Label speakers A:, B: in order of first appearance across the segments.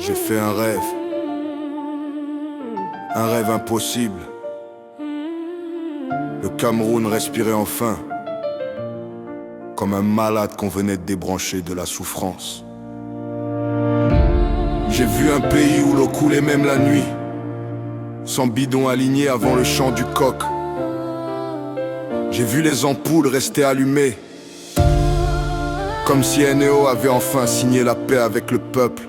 A: J'ai fait un rêve impossible. Le Cameroun respirait enfin, comme un malade qu'on venait de débrancher de la souffrance. J'ai vu un pays où l'eau coulait même la nuit, sans bidon aligné avant le chant du coq. J'ai vu les ampoules rester allumées, comme si NEO avait enfin signé la paix avec le peuple.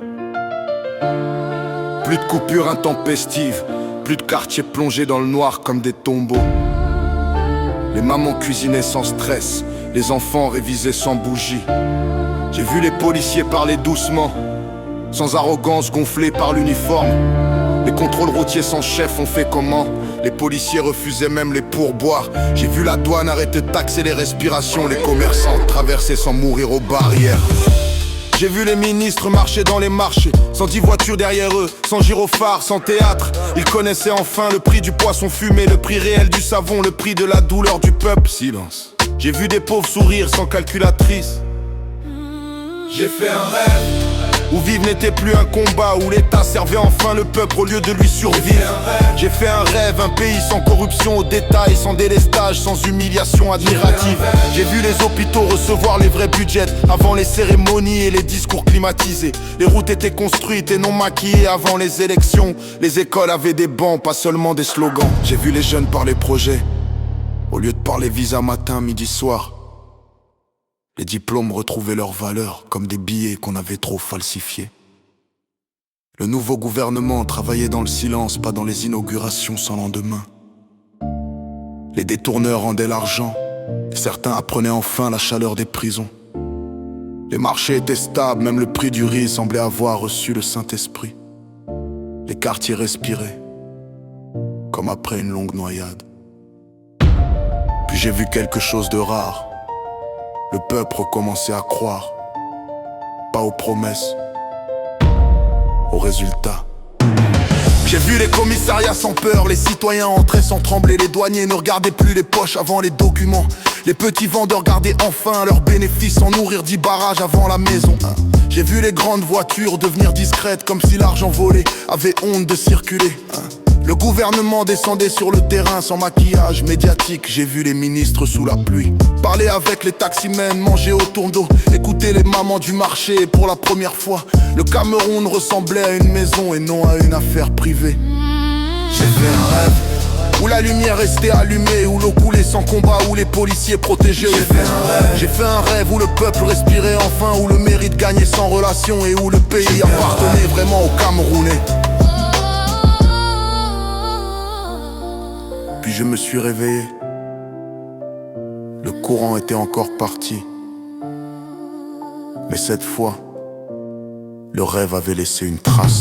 A: Plus de coupures intempestives, plus de quartiers plongés dans le noir comme des tombeaux. Les mamans cuisinaient sans stress, les enfants révisaient sans bougie. J'ai vu les policiers parler doucement, sans arrogance gonflés par l'uniforme. Les contrôles routiers sans chef ont fait comment? Les policiers refusaient même les pourboires. J'ai vu la douane arrêter de taxer les respirations, les commerçants traverser sans mourir aux barrières. J'ai vu les ministres marcher dans les marchés, sans 10 voitures derrière eux, sans gyrophare, sans théâtre. Ils connaissaient enfin le prix du poisson fumé, le prix réel du savon, le prix de la douleur du peuple. Silence. J'ai vu des pauvres sourire sans calculatrice. J'ai fait un rêve où vivre n'était plus un combat, où l'État servait enfin le peuple au lieu de lui survivre. J'ai fait un rêve, un pays sans corruption au détail, sans délestage, sans humiliation admirative. J'ai vu les hôpitaux recevoir les vrais budgets avant les cérémonies et les discours climatisés. Les routes étaient construites et non maquillées avant les élections. Les écoles avaient des bancs, pas seulement des slogans. J'ai vu les jeunes parler projets, au lieu de parler visa matin, midi, soir. Les diplômes retrouvaient leur valeur comme des billets qu'on avait trop falsifiés. Le nouveau gouvernement travaillait dans le silence, pas dans les inaugurations sans lendemain. Les détourneurs rendaient l'argent, et certains apprenaient enfin la chaleur des prisons. Les marchés étaient stables, même le prix du riz semblait avoir reçu le Saint-Esprit. Les quartiers respiraient, comme après une longue noyade. Puis j'ai vu quelque chose de rare. Le peuple recommençait à croire, pas aux promesses, aux résultats. J'ai vu les commissariats sans peur, les citoyens entraient sans trembler. Les douaniers ne regardaient plus les poches avant les documents. Les petits vendeurs gardaient enfin leurs bénéfices sans nourrir 10 barrages avant la maison. J'ai vu les grandes voitures devenir discrètes, comme si l'argent volé avait honte de circuler. Le gouvernement descendait sur le terrain sans maquillage médiatique. J'ai vu les ministres sous la pluie parler avec les taximens, manger autour d'eau, écouter les mamans du marché. Et pour la première fois, le Cameroun ressemblait à une maison et non à une affaire privée. J'ai fait un rêve où la lumière restait allumée, où l'eau coulait sans combat, où les policiers protégeaient. J'ai fait un rêve où le peuple respirait enfin, où le mérite gagnait sans relation et où le pays appartenait vraiment aux Camerounais. Puis je me suis réveillé. Le courant était encore parti. Mais cette fois, le rêve avait laissé une trace.